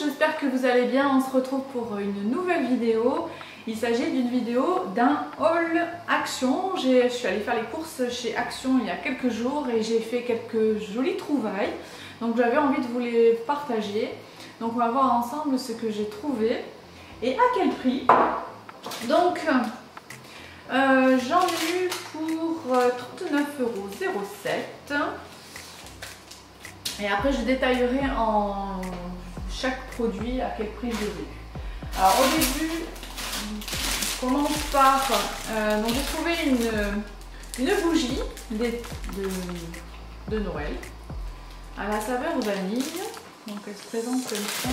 j'espère que vous allez bien. On se retrouve pour une nouvelle vidéo. Il s'agit d'une vidéo d'un haul Action. Je suis allée faire les courses chez Action il y a quelques jours et j'ai fait quelques jolies trouvailles. Donc j'avais envie de vous les partager. Donc on va voir ensemble ce que j'ai trouvé et à quel prix. Donc j'en ai eu pour 39,07 €. Et après je détaillerai en chaque produit à quel prix je les ai eu. Alors au début, je commence par... donc j'ai trouvé une bougie de Noël à la saveur vanille. Donc elle se présente comme ça.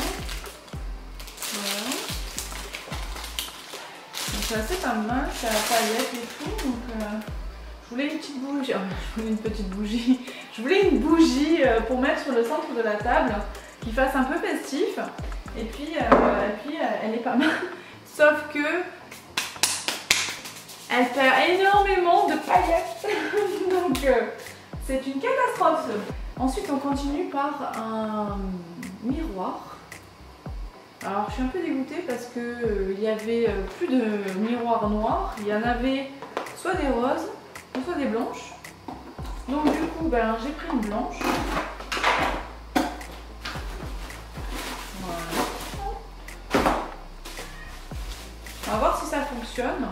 Voilà. Donc c'est assez pas mal, c'est à la paillette et tout. Donc je voulais une petite bougie. Je voulais une bougie pour mettre sur le centre de la table qui fasse un peu festif. Et puis elle est pas mal. Sauf que elle perd énormément de paillettes. Donc c'est une catastrophe. Ensuite on continue par un miroir. Alors je suis un peu dégoûtée parce que il y avait plus de miroirs noirs. Il y en avait soit des roses, soit des blanches. Donc du coup j'ai pris une blanche. Voilà. On va voir si ça fonctionne.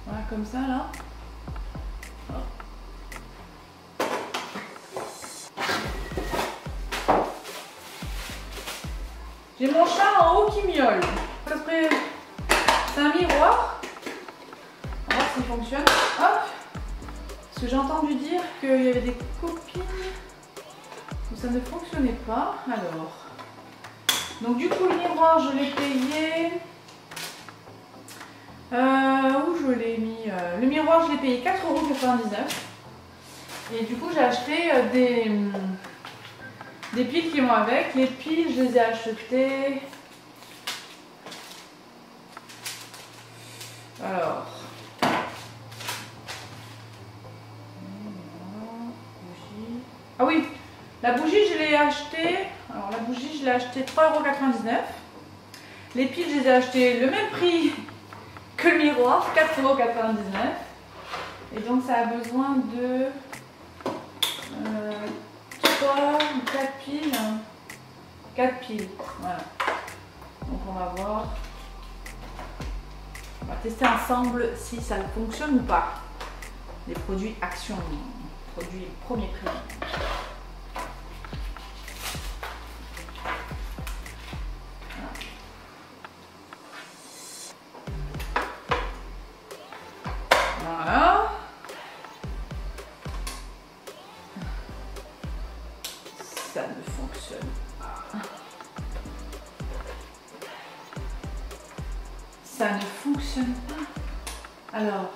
Voilà, comme ça là. J'ai mon chat en haut qui miaule. C'est un miroir. On va voir s'il fonctionne. Hop. Parce que j'ai entendu dire qu'il y avait des copines où ça ne fonctionnait pas. Alors. Donc du coup le miroir je l'ai payé. Où je l'ai mis le miroir je l'ai payé 4,99 €. Et du coup j'ai acheté des piles qui vont avec. Les piles je les ai achetées. Alors. Ah oui, la bougie je l'ai achetée. Alors la bougie je l'ai achetée 3,99 €. Les piles je les ai achetées le même prix que le miroir, 4,99 €. Et donc ça a besoin de 3 ou 4 piles. 4 piles, voilà. Donc on va voir. On va tester ensemble si ça fonctionne ou pas. Les produits Action, produits premier prix. Voilà. Ça ne fonctionne pas. Ça ne fonctionne pas. Alors.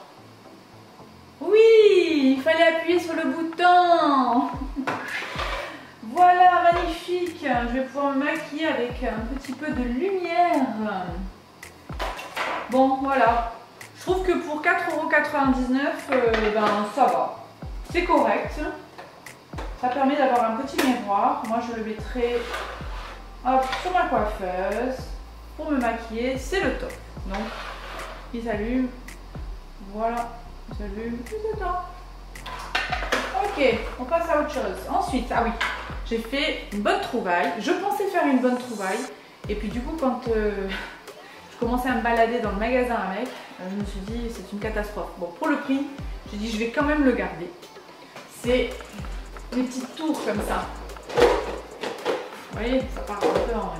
Oui, il fallait appuyer sur le bouton. Voilà, magnifique. Je vais pouvoir me maquiller avec un petit peu de lumière. Bon, voilà. Je trouve que pour 4,99 €, ça va. C'est correct. Ça permet d'avoir un petit miroir. Moi, je le mettrai sur ma coiffeuse pour me maquiller. C'est le top. Donc, il s'allume. Voilà. Il s'allume. C'est ça. Ok, on passe à autre chose. Ensuite, ah oui, j'ai fait une bonne trouvaille. Je pensais faire une bonne trouvaille. Et puis du coup, quand je commençais à me balader dans le magasin avec, je me suis dit c'est une catastrophe. Bon, pour le prix, j'ai dit je vais quand même le garder. C'est des petites tours comme ça. Vous voyez, ça part un peu en vrai.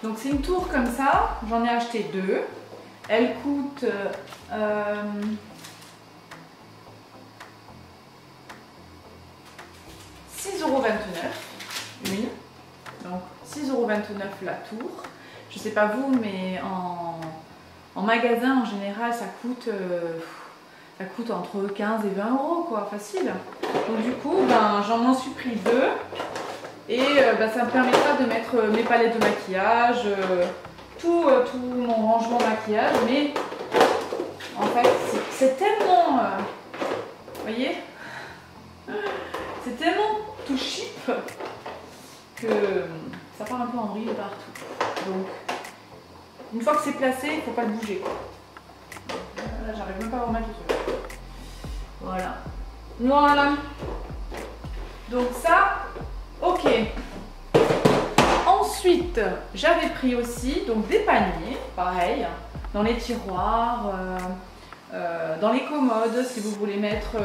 Donc c'est une tour comme ça. J'en ai acheté 2. Elle coûte 6,29 € une. Donc 6,29 € la tour. Je sais pas vous, mais en magasin en général ça coûte entre 15 et 20 € quoi, facile. Donc du coup j'en suis pris 2 et ça me permettra de mettre mes palettes de maquillage, tout mon rangement maquillage. Mais en fait c'est tellement, vous voyez, c'est tellement tout cheap que ça part un peu en vrille partout. Donc, une fois que c'est placé, il ne faut pas le bouger, quoi. Là, j'arrive même pas à remettre le truc. Voilà. Voilà. Donc ça, ok. Ensuite, j'avais pris aussi donc des paniers, pareil, dans les tiroirs, dans les commodes, si vous voulez mettre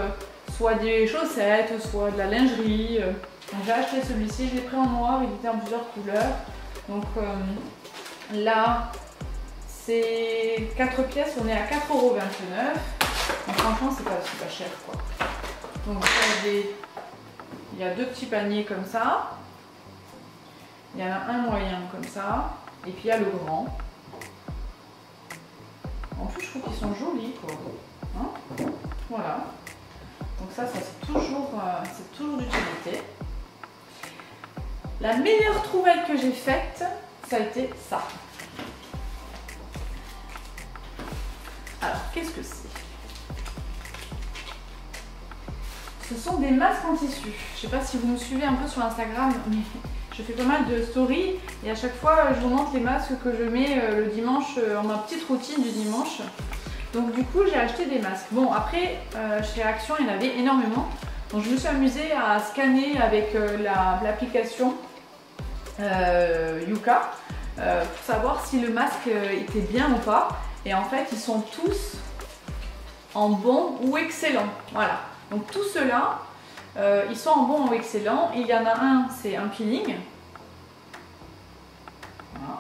soit des chaussettes, soit de la lingerie. Donc j'ai acheté celui-ci, je l'ai pris en noir, il était en plusieurs couleurs. Donc là, c'est 4 pièces, on est à 4,29 €. Donc franchement, c'est pas cher, quoi. Donc il y a 2 petits paniers comme ça. Il y en a un moyen comme ça. Et puis il y a le grand. En plus, je trouve qu'ils sont jolis, quoi. Hein, voilà. Donc ça c'est toujours d'utilité. La meilleure trouvaille que j'ai faite, ça a été ça. Alors, qu'est-ce que c'est? Ce sont des masques en tissu. Je ne sais pas si vous me suivez un peu sur Instagram, mais je fais pas mal de stories et à chaque fois, je vous montre les masques que je mets le dimanche en ma petite routine du dimanche. Donc du coup, j'ai acheté des masques. Bon, après, chez Action, il y en avait énormément. Donc je me suis amusée à scanner avec l'application Yuka pour savoir si le masque était bien ou pas. Et en fait, ils sont tous en bon ou excellent. Voilà. Donc tous ceux-là, ils sont en bon ou excellent. Il y en a un, c'est un peeling. Voilà.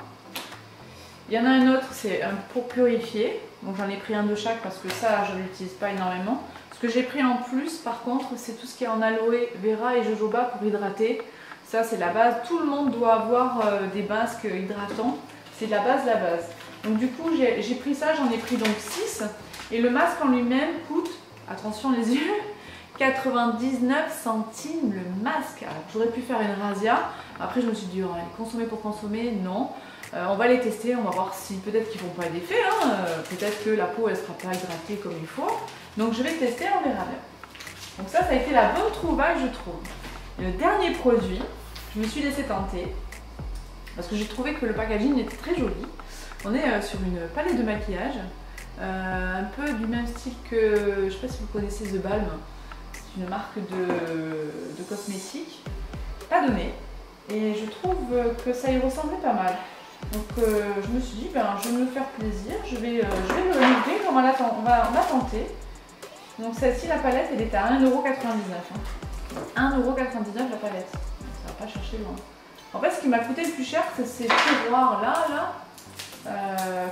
Il y en a un autre, c'est pour purifier. Donc j'en ai pris un de chaque parce que ça, je ne l'utilise pas énormément. Ce que j'ai pris en plus, par contre, c'est tout ce qui est en aloe vera et jojoba pour hydrater. Ça, c'est la base. Tout le monde doit avoir des masques hydratants. C'est la base, la base. Donc du coup, j'ai pris ça, j'en ai pris donc 6. Et le masque en lui-même coûte, attention les yeux, 99 centimes le masque. Alors j'aurais pu faire une razzia. Après, je me suis dit, oh, consommer pour consommer, non. On va les tester, on va voir si peut-être qu'ils ne font pas d'effet. Hein. Peut-être que la peau, elle ne sera pas hydratée comme il faut. Donc je vais tester, on verra bien. Donc ça a été la bonne trouvaille, je trouve. Et le dernier produit, je me suis laissé tenter. Parce que j'ai trouvé que le packaging était très joli. On est sur une palette de maquillage. Un peu du même style que, je ne sais pas si vous connaissez The Balm. C'est une marque de cosmétiques. Pas donné. Et je trouve que ça y ressemblait pas mal. Donc je me suis dit, ben, je vais me faire plaisir. Je vais le livrer, on va tenter. Donc celle-ci, la palette, elle est à 1,99 €. Hein. 1,99 € la palette. Ça va pas chercher loin. En fait, ce qui m'a coûté le plus cher, c'est ces tiroirs là,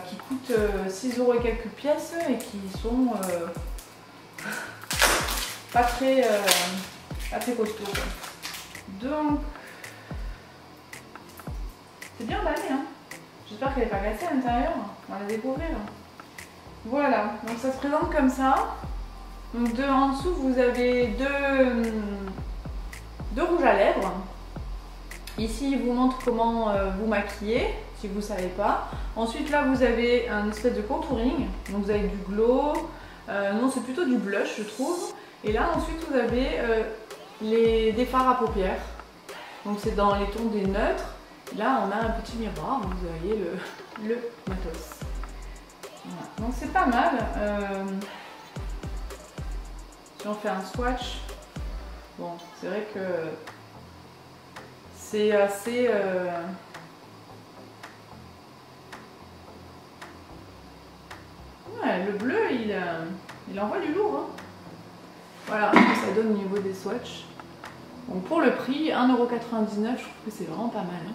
qui coûtent 6 € et quelques pièces et qui sont pas très costauds. Donc, c'est bien emballé, hein. J'espère qu'elle n'est pas glacée à l'intérieur. On va la découvrir. Voilà, donc ça se présente comme ça. Donc en dessous, vous avez deux rouges à lèvres. Ici, il vous montre comment vous maquiller, si vous ne savez pas. Ensuite, là, vous avez un espèce de contouring. Donc, vous avez du glow. Non, c'est plutôt du blush, je trouve. Et là, ensuite, vous avez des fards à paupières. Donc, c'est dans les tons des neutres. Là, on a un petit miroir. Vous voyez le matos. Voilà. Donc, c'est pas mal. Si on fait un swatch, bon, c'est vrai que c'est assez... Ouais, le bleu, il envoie du lourd. Hein. Voilà ce que ça donne au niveau des swatchs. Donc pour le prix, 1,99 €, je trouve que c'est vraiment pas mal. Hein.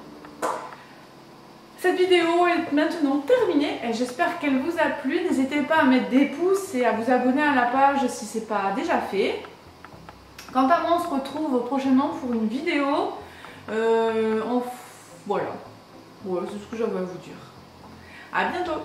Cette vidéo est maintenant terminée et j'espère qu'elle vous a plu. N'hésitez pas à mettre des pouces et à vous abonner à la page si ce n'est pas déjà fait. Quant à moi, on se retrouve prochainement pour une vidéo. Voilà, c'est ce que j'avais à vous dire. À bientôt.